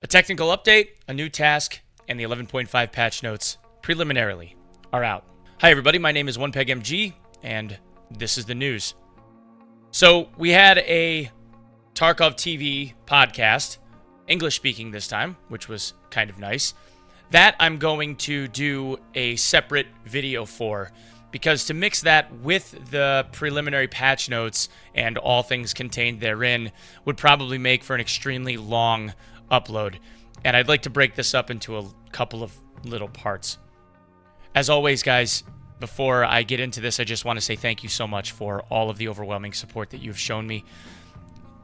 A technical update, a new task, and the 11.5 patch notes preliminarily are out. Hi everybody, my name is Onepeg MG, and this is the news. So we had a Tarkov TV podcast, English speaking this time, which was kind of nice. That I'm going to do a separate video for, because to mix that with the preliminary patch notes and all things contained therein would probably make for an extremely long upload, and I'd like to break this up into a couple of little parts. As always, guys, before I get into this, I just want to say thank you so much for all of the overwhelming support that you've shown me.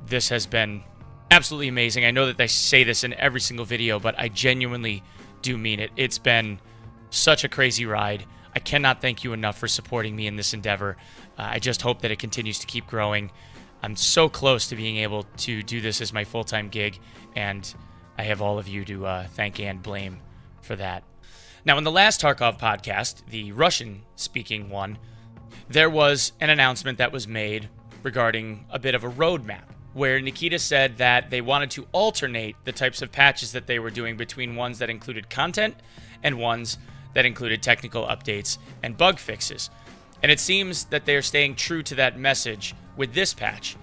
This has been absolutely amazing. I know that I say this in every single video, but I genuinely do mean it. It's been such a crazy ride. I cannot thank you enough for supporting me in this endeavor. I just hope that it continues to keep growing. I'm so close to being able to do this as my full-time gig, and I have all of you to thank and blame for that. Now, in the last Tarkov podcast, the Russian-speaking one, there was an announcement that was made regarding a bit of a roadmap, where Nikita said that they wanted to alternate the types of patches that they were doing between ones that included content and ones that included technical updates and bug fixes. And it seems that they're staying true to that message with this patch.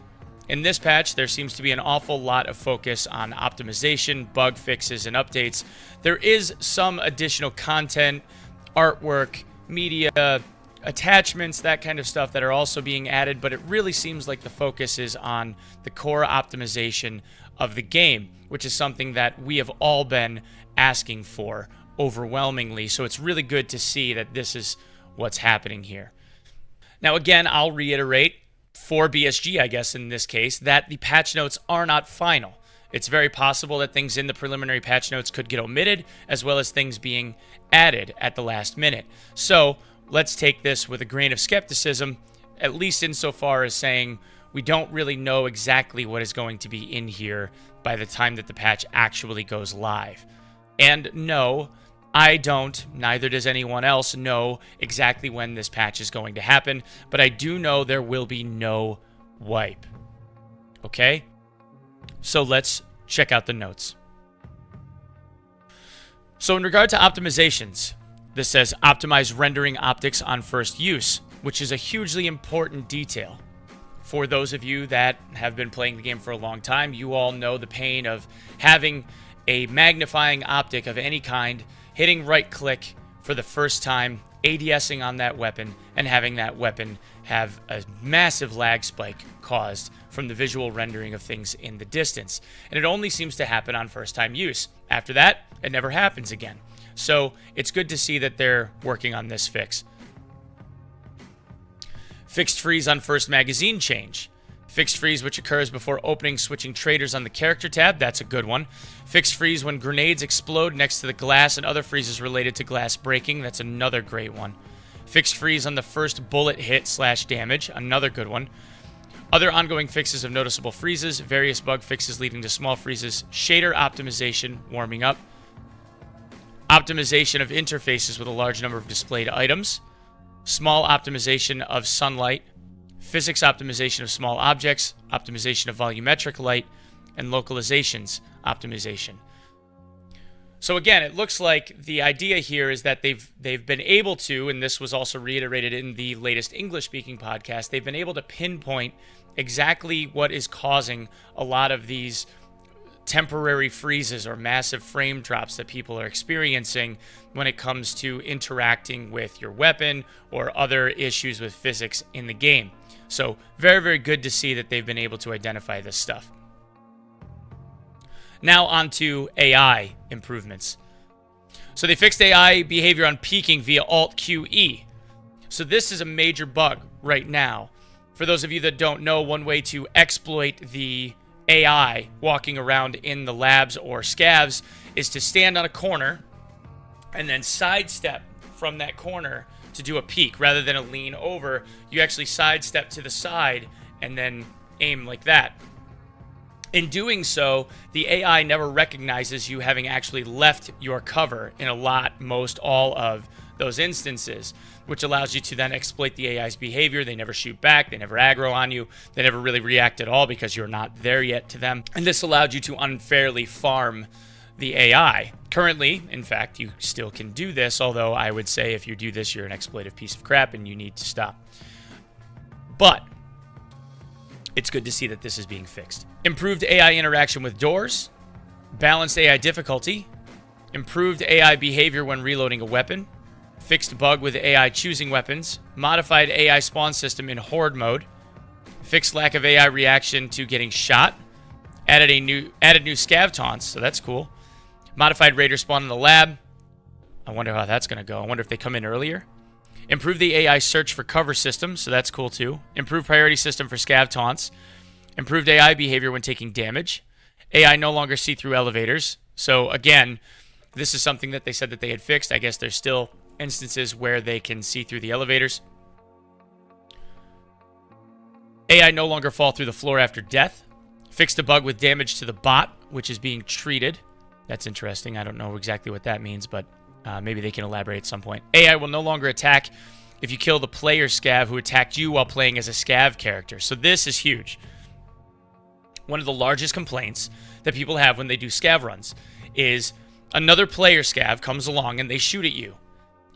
In this patch, there seems to be an awful lot of focus on optimization, bug fixes, and updates. There is some additional content, artwork, media, attachments, that kind of stuff that are also being added, but it really seems like the focus is on the core optimization of the game, which is something that we have all been asking for overwhelmingly. So it's really good to see that this is what's happening here. Now, again, I'll reiterate for BSG, I guess in this case, that the patch notes are not final. It's very possible that things in the preliminary patch notes could get omitted, as well as things being added at the last minute. So let's take this with a grain of skepticism, at least insofar as saying we don't really know exactly what is going to be in here by the time that the patch actually goes live. And no, I don't, neither does anyone else, know exactly when this patch is going to happen, but I do know there will be no wipe. Okay? So let's check out the notes. So in regard to optimizations, this says optimize rendering optics on first use, which is a hugely important detail. For those of you that have been playing the game for a long time, you all know the pain of having a magnifying optic of any kind, hitting right click for the first time, ADSing on that weapon, and having that weapon have a massive lag spike caused from the visual rendering of things in the distance. And it only seems to happen on first time use. After that, it never happens again. So it's good to see that they're working on this fix. Fixed freeze on first magazine change. Fixed freeze which occurs before opening switching traders on the character tab. That's a good one. Fixed freeze when grenades explode next to the glass and other freezes related to glass breaking. That's another great one. Fixed freeze on the first bullet hit / damage. Another good one. Other ongoing fixes of noticeable freezes. Various bug fixes leading to small freezes. Shader optimization warming up. Optimization of interfaces with a large number of displayed items. Small optimization of sunlight. Physics optimization of small objects, optimization of volumetric light, and localizations optimization. So again, it looks like the idea here is that they've been able to, and this was also reiterated in the latest English-speaking podcast, they've been able to pinpoint exactly what is causing a lot of these temporary freezes or massive frame drops that people are experiencing when it comes to interacting with your weapon or other issues with physics in the game. So very, very good to see that they've been able to identify this stuff. Now on to AI improvements. So they fixed AI behavior on peeking via Alt-QE. So this is a major bug right now. For those of you that don't know, one way to exploit the AI walking around in the labs or scavs is to stand on a corner and then sidestep from that corner to do a peek. Rather than a lean over, you actually sidestep to the side and then aim like that. In doing so, the AI never recognizes you having actually left your cover in most all of those instances, which allows you to then exploit the AI's behavior. They never shoot back, they never aggro on you, they never really react at all because you're not there yet to them. And this allowed you to unfairly farm the AI. Currently, in fact, you still can do this, although I would say if you do this, you're an exploitive piece of crap and you need to stop. But it's good to see that this is being fixed. Improved AI interaction with doors, balanced AI difficulty, improved AI behavior when reloading a weapon, fixed bug with AI choosing weapons, modified AI spawn system in horde mode, fixed lack of AI reaction to getting shot, added new scav taunts, so that's cool. Modified raider spawn in the lab. I wonder how that's going to go. I wonder if they come in earlier. Improved the AI search for cover system, so that's cool too. Improved priority system for scav taunts. Improved AI behavior when taking damage. AI no longer see through elevators. So again, this is something that they said that they had fixed. I guess there's still instances where they can see through the elevators. AI no longer fall through the floor after death. Fixed a bug with damage to the bot, which is being treated. That's interesting. I don't know exactly what that means, but maybe they can elaborate at some point. AI will no longer attack if you kill the player scav who attacked you while playing as a scav character. So this is huge. One of the largest complaints that people have when they do scav runs is another player scav comes along and they shoot at you.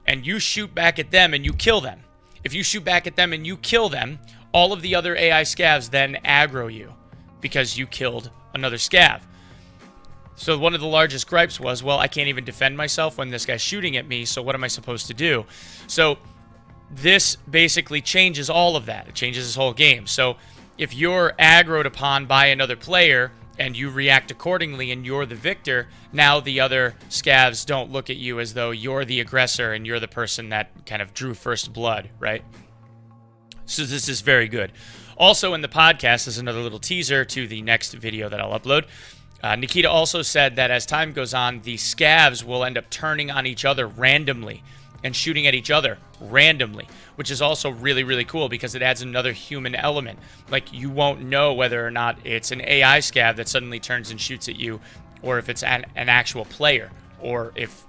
And you shoot back at them and you kill them. If you shoot back at them and you kill them, all of the other AI scavs then aggro you because you killed another scav. So one of the largest gripes was, well, I can't even defend myself when this guy's shooting at me, so what am I supposed to do? So this basically changes all of that. It changes this whole game. So if you're aggroed upon by another player and you react accordingly and you're the victor, now the other scavs don't look at you as though you're the aggressor and you're the person that kind of drew first blood, right? So this is very good. Also in the podcast is another little teaser to the next video that I'll upload. Nikita also said that as time goes on, the scavs will end up turning on each other randomly and shooting at each other randomly, which is also really, really cool because it adds another human element. Like, you won't know whether or not it's an AI scav that suddenly turns and shoots at you, or if it's an actual player, or if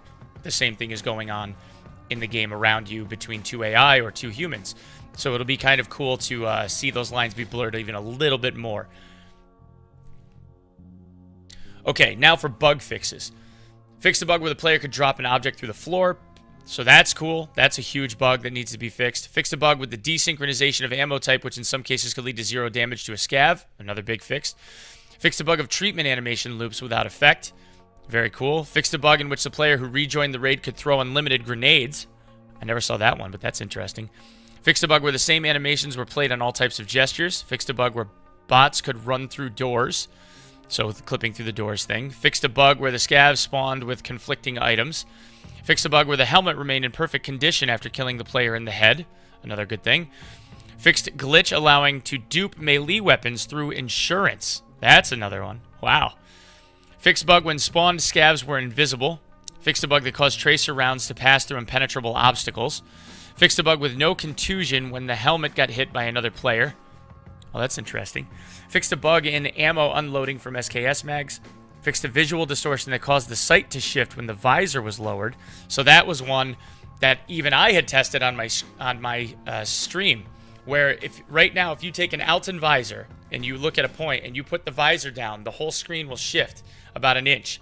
the same thing is going on in the game around you between two AI or two humans. So it'll be kind of cool to see those lines be blurred even a little bit more. Okay, now for bug fixes. Fix the bug where the player could drop an object through the floor. So that's cool. That's a huge bug that needs to be fixed. Fix the bug with the desynchronization of ammo type, which in some cases could lead to 0 damage to a scav. Another big fix. Fix the bug of treatment animation loops without effect. Very cool. Fix the bug in which the player who rejoined the raid could throw unlimited grenades. I never saw that one, but that's interesting. Fix the bug where the same animations were played on all types of gestures. Fix the bug where bots could run through doors. So with the clipping through the doors thing. Fixed a bug where the scavs spawned with conflicting items. Fixed a bug where the helmet remained in perfect condition after killing the player in the head. Another good thing. Fixed glitch allowing to dupe melee weapons through insurance. That's another one. Wow. Fixed bug when spawned scavs were invisible. Fixed a bug that caused tracer rounds to pass through impenetrable obstacles. Fixed a bug with no contusion when the helmet got hit by another player. Well, that's interesting. Fixed a bug in ammo unloading from SKS mags. Fixed a visual distortion that caused the sight to shift when the visor was lowered. So that was one that even I had tested on my stream, where if right now if you take an Alton visor and you look at a point and you put the visor down, the whole screen will shift about an inch.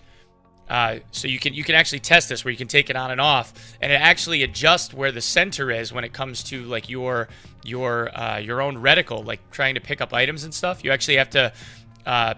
So you can actually test this where you can take it on and off, and it actually adjusts where the center is when it comes to like your own reticle, like trying to pick up items and stuff. You actually have to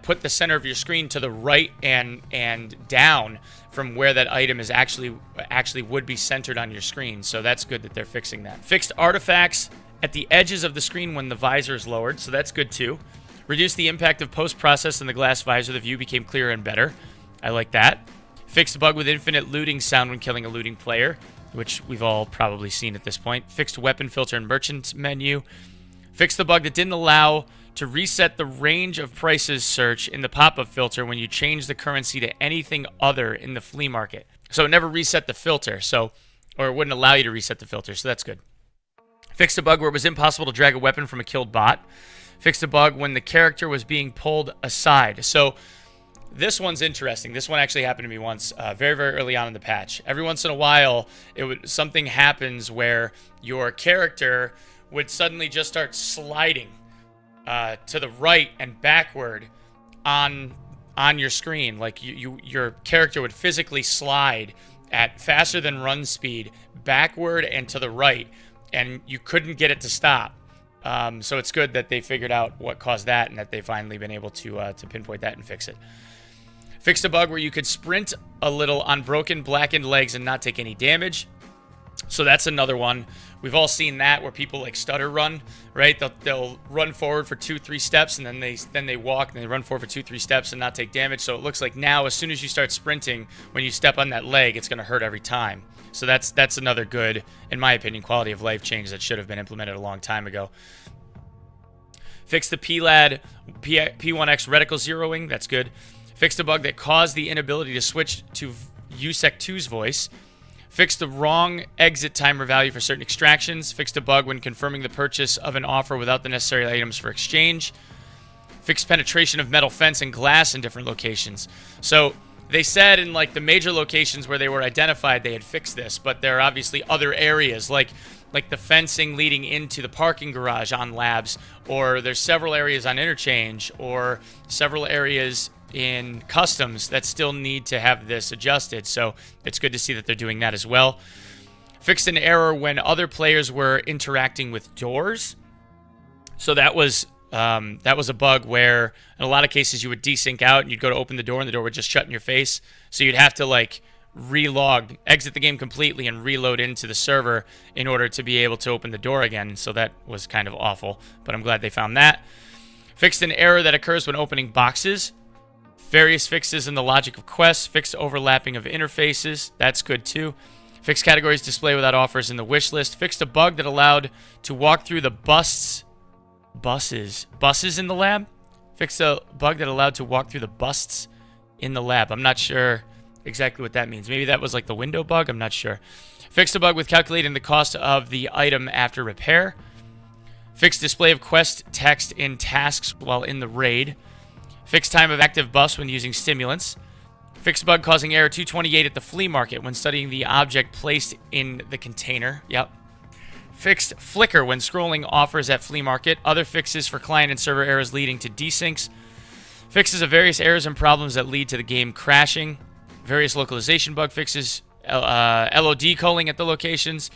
put the center of your screen to the right and down from where that item is actually would be centered on your screen. So that's good that they're fixing that. Fixed artifacts at the edges of the screen when the visor is lowered, so that's good too. Reduced the impact of post-process in the glass visor. The view became clearer and better. I like that. Fixed bug with infinite looting sound when killing a looting player, which we've all probably seen at this point. Fixed weapon filter and merchant menu. Fixed the bug that didn't allow to reset the range of prices search in the pop-up filter when you change the currency to anything other in the flea market. So it never reset the filter, or it wouldn't allow you to reset the filter, so that's good. Fixed a bug where it was impossible to drag a weapon from a killed bot. Fixed a bug when the character was being pulled aside. So this one's interesting. This one actually happened to me once, very, very early on in the patch. Every once in a while, something happens where your character would suddenly just start sliding to the right and backward on on your screen. Like your character would physically slide at faster than run speed backward and to the right, and you couldn't get it to stop. So it's good that they figured out what caused that and that they've finally been able to pinpoint that and fix it. Fixed a bug where you could sprint a little on broken, blackened legs and not take any damage. So that's another one. We've all seen that where people like stutter run, right? They'll run forward for 2-3 steps and then they walk and they run forward for 2-3 steps and not take damage. So it looks like now as soon as you start sprinting, when you step on that leg, it's going to hurt every time. So that's another good, in my opinion, quality of life change that should have been implemented a long time ago. Fixed the P1X reticle zeroing. That's good. Fixed a bug that caused the inability to switch to USEC 2's voice. Fixed the wrong exit timer value for certain extractions. Fixed a bug when confirming the purchase of an offer without the necessary items for exchange. Fixed penetration of metal fence and glass in different locations. So they said in like the major locations where they were identified they had fixed this, but there are obviously other areas like the fencing leading into the parking garage on labs, or there's several areas on interchange, or several areas in customs that still need to have this adjusted. So it's good to see that they're doing that as well. Fixed an error when other players were interacting with doors. So that was a bug where in a lot of cases you would desync out and you'd go to open the door and the door would just shut in your face. So you'd have to like relog, exit the game completely and reload into the server in order to be able to open the door again. So that was kind of awful, but I'm glad they found that. Fixed an error that occurs when opening boxes. Various fixes in the logic of quests. Fixed overlapping of interfaces. That's good too. Fixed categories display without offers in the wish list. Fixed a bug that allowed to walk through the buses in the lab. Fixed a bug that allowed to walk through the busts in the lab. I'm not sure exactly what that means. Maybe that was like the window bug. I'm not sure. Fixed a bug with calculating the cost of the item after repair. Fixed display of quest text in tasks while in the raid. Fixed time of active bus when using stimulants. Fixed bug causing error 228 at the flea market when studying the object placed in the container. Yep. Fixed flicker when scrolling offers at flea market. Other fixes for client and server errors leading to desyncs. Fixes of various errors and problems that lead to the game crashing. Various localization bug fixes. LOD calling at the locations.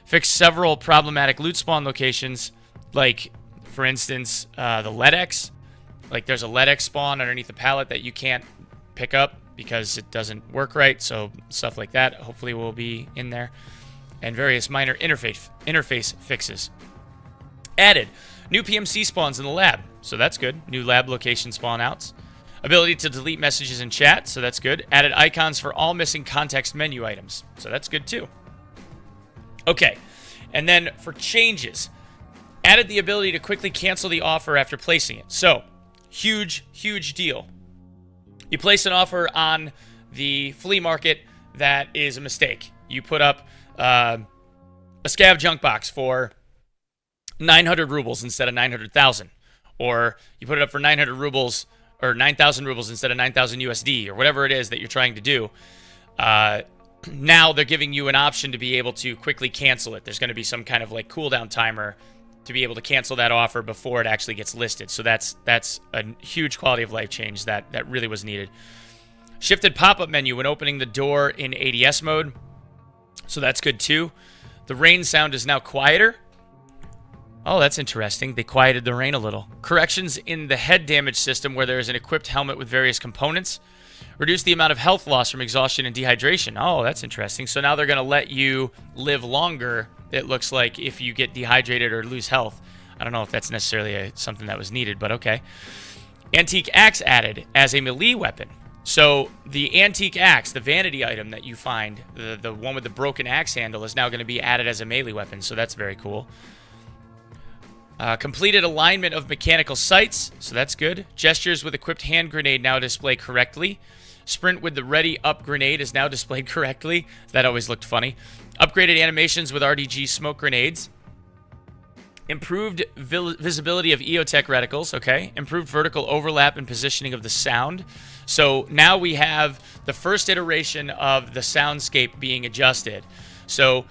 Fixed several problematic loot spawn locations. Like, for instance, the LEDX. Like, there's a LEDX spawn underneath the pallet that you can't pick up because it doesn't work right. So stuff like that hopefully will be in there. And various minor interface fixes. Added new PMC spawns in the lab. So that's good. New lab location spawn outs. Ability to delete messages in chat. So that's good. Added icons for all missing context menu items. So that's good too. Okay. And then for changes. Added the ability to quickly cancel the offer after placing it. So, huge deal. You place an offer on the flea market that is a mistake. You put up a scav junk box for 900 rubles instead of 900,000. Or you put it up for 900 rubles or 9,000 rubles instead of 9,000 USD or whatever it is that you're trying to do. Now they're giving you an option to be able to quickly cancel it. There's going to be some kind of like cooldown timer to be able to cancel that offer before it actually gets listed. So that's a huge quality of life change that really was needed. Shifted pop-up menu when opening the door in ADS mode. So that's good too. The rain sound is now quieter. Oh, that's interesting. They quieted the rain a little. Corrections in the head damage system where there is an equipped helmet with various components. Reduce the amount of health loss from exhaustion and dehydration. Oh, that's interesting. So now they're going to let you live longer, it looks like, if you get dehydrated or lose health. I don't know if that's necessarily something that was needed, but okay. Antique axe added as a melee weapon. So the antique axe, the vanity item that you find, the one with the broken axe handle, is now going to be added as a melee weapon. So that's very cool. Completed alignment of mechanical sights, so that's good. Gestures with equipped hand grenade now display correctly. Sprint with the ready up grenade is now displayed correctly. That always looked funny. Upgraded animations with RDG smoke grenades. Improved visibility of EOTech reticles, okay. Improved vertical overlap and positioning of the sound. So now we have the first iteration of the soundscape being adjusted. So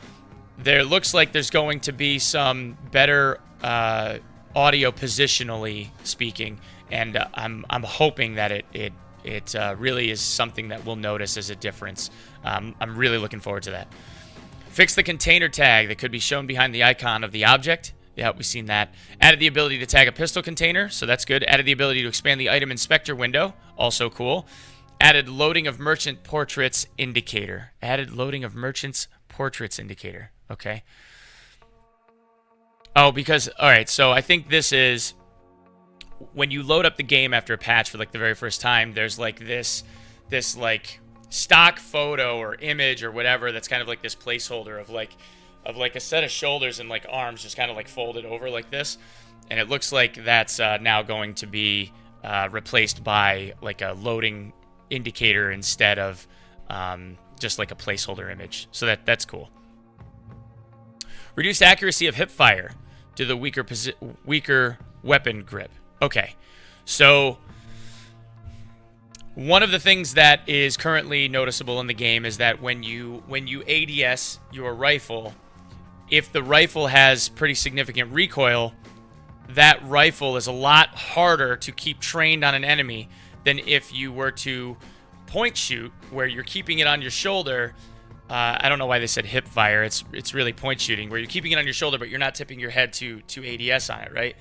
there looks like there's going to be some better audio positionally speaking, and I'm hoping that it it really is something that we'll notice as a difference. I'm really looking forward to that. Fix the container tag that could be shown behind the icon of the object. Yeah, we've seen that. Added the ability to tag a pistol container, so that's good. Added the ability to expand the item inspector window, also cool. Added loading of merchant portraits indicator. Added loading of merchants portraits indicator. Okay. Oh, because, all right, so I think this is when you load up the game after a patch for like the very first time, there's like this like stock photo or image or whatever that's kind of like this placeholder of like a set of shoulders and like arms just kind of like folded over like this, and it looks like that's now going to be replaced by like a loading indicator instead of just like a placeholder image. So that's cool. Reduced accuracy of hip fire to the weaker weapon grip. Okay, so one of the things that is currently noticeable in the game is that when you ADS your rifle, if the rifle has pretty significant recoil, that rifle is a lot harder to keep trained on an enemy than if you were to point shoot, where you're keeping it on your shoulder. I don't know why they said hip fire. It's really point shooting, where you're keeping it on your shoulder, but you're not tipping your head to ADS on it, right?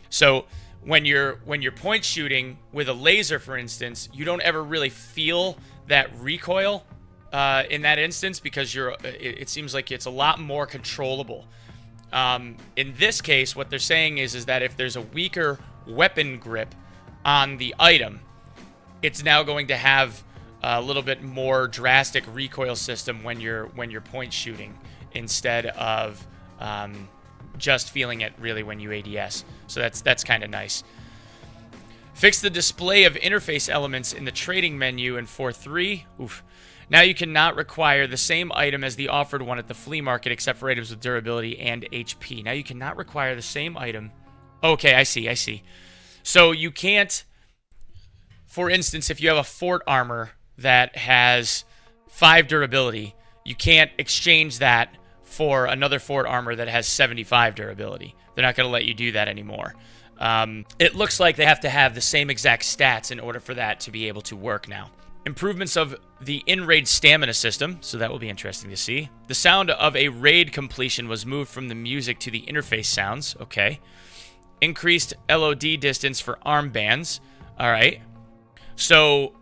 So when you're point shooting with a laser, for instance, you don't ever really feel that recoil in that instance, because it seems like it's a lot more controllable. In this case, what they're saying is that if there's a weaker weapon grip on the item, it's now going to have a little bit more drastic recoil system when you're point shooting, instead of just feeling it really when you ADS. So that's kind of nice. Fix the display of interface elements in the trading menu in 4.3. Oof. Now you cannot require the same item as the offered one at the flea market, except for items with durability and HP. Now you cannot require the same item. Okay, I see. So you can't, for instance, if you have a fort armor that has 5 durability, you can't exchange that for another fort armor that has 75 durability. They're not going to let you do that anymore. It looks like they have to have the same exact stats in order for that to be able to work now. Improvements of the in-raid stamina system, so that will be interesting to see. The sound of a raid completion was moved from the music to the interface sounds. Okay. Increased LOD distance for armbands. All right. So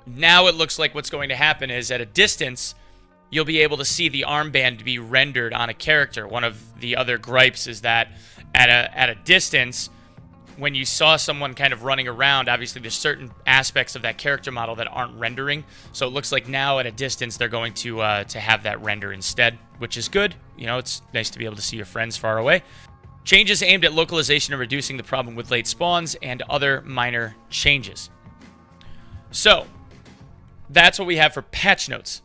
now it looks like what's going to happen is at a distance, you'll be able to see the armband be rendered on a character. One of the other gripes is that at a distance, when you saw someone kind of running around, obviously there's certain aspects of that character model that aren't rendering. So it looks like now at a distance they're going to have that render instead, which is good. You know, it's nice to be able to see your friends far away. Changes aimed at localization and reducing the problem with late spawns and other minor changes. So that's what we have for patch notes.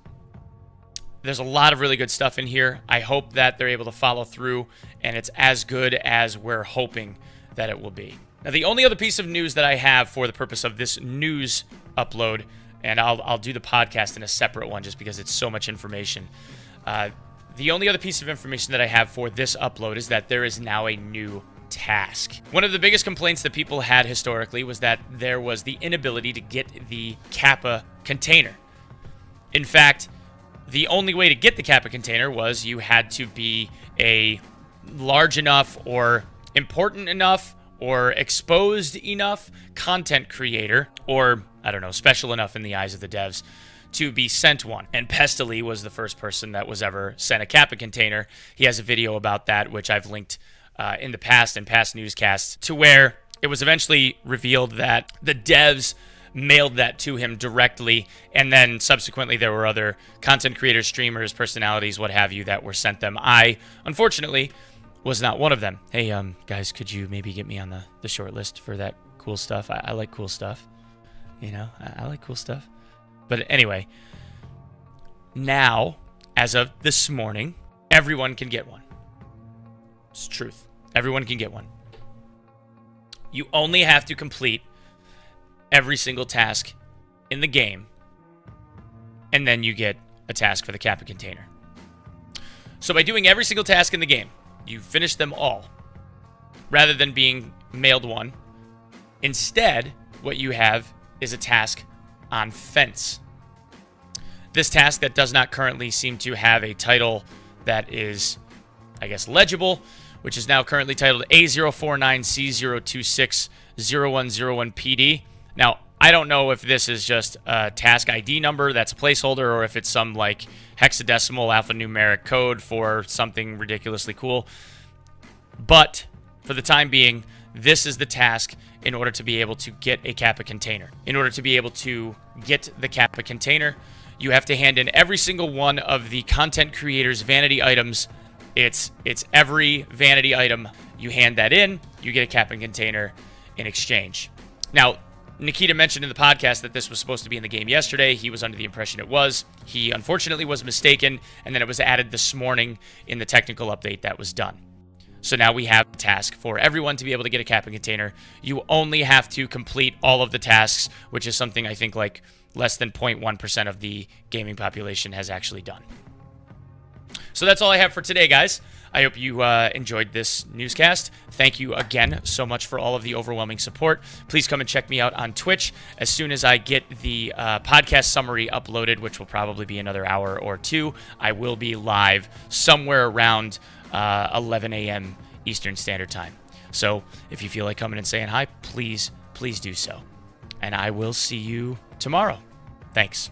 There's a lot of really good stuff in here. I hope that they're able to follow through and it's as good as we're hoping that it will be. Now, the only other piece of news that I have for the purpose of this news upload, and I'll do the podcast in a separate one just because it's so much information. The only other piece of information that I have for this upload is that there is now a new task. One of the biggest complaints that people had historically was that there was the inability to get the KAPPA container. In fact, the only way to get the KAPPA container was you had to be a large enough or important enough or exposed enough content creator, or I don't know, special enough in the eyes of the devs to be sent one. And Pestily was the first person that was ever sent a KAPPA container. He has a video about that, which I've linked in the past, in past newscasts, to where it was eventually revealed that the devs mailed that to him directly, and then subsequently there were other content creators, streamers, personalities, what have you, that were sent them. I, unfortunately, was not one of them. Hey, guys, could you maybe get me on the short list for that cool stuff? I like cool stuff. You know, I like cool stuff. But anyway, now, as of this morning, everyone can get one. It's the truth. Everyone can get one. You only have to complete every single task in the game, and then you get a task for the KAPPA container. So by doing every single task in the game, you finish them all, rather than being mailed one. Instead, what you have is a task on Fence. This task that does not currently seem to have a title that is, I guess, legible, which is now currently titled A049C0260101PD. Now, I don't know if this is just a task ID number that's a placeholder or if it's some like hexadecimal alphanumeric code for something ridiculously cool. But for the time being, this is the task in order to be able to get a KAPPA container. In order to be able to get the KAPPA container, you have to hand in every single one of the content creator's vanity items. It's every vanity item. You hand that in, you get a KAPPA container in exchange. Now, Nikita mentioned in the podcast that this was supposed to be in the game yesterday. He was under the impression it was. He unfortunately was mistaken, and then it was added this morning in the technical update that was done. So now we have a task for everyone to be able to get a KAPPA container. You only have to complete all of the tasks, which is something I think like less than 0.1% of the gaming population has actually done. So that's all I have for today, guys. I hope you enjoyed this newscast. Thank you again so much for all of the overwhelming support. Please come and check me out on Twitch. As soon as I get the podcast summary uploaded, which will probably be another hour or two, I will be live somewhere around 11 a.m. Eastern Standard Time. So if you feel like coming and saying hi, please do so. And I will see you tomorrow. Thanks.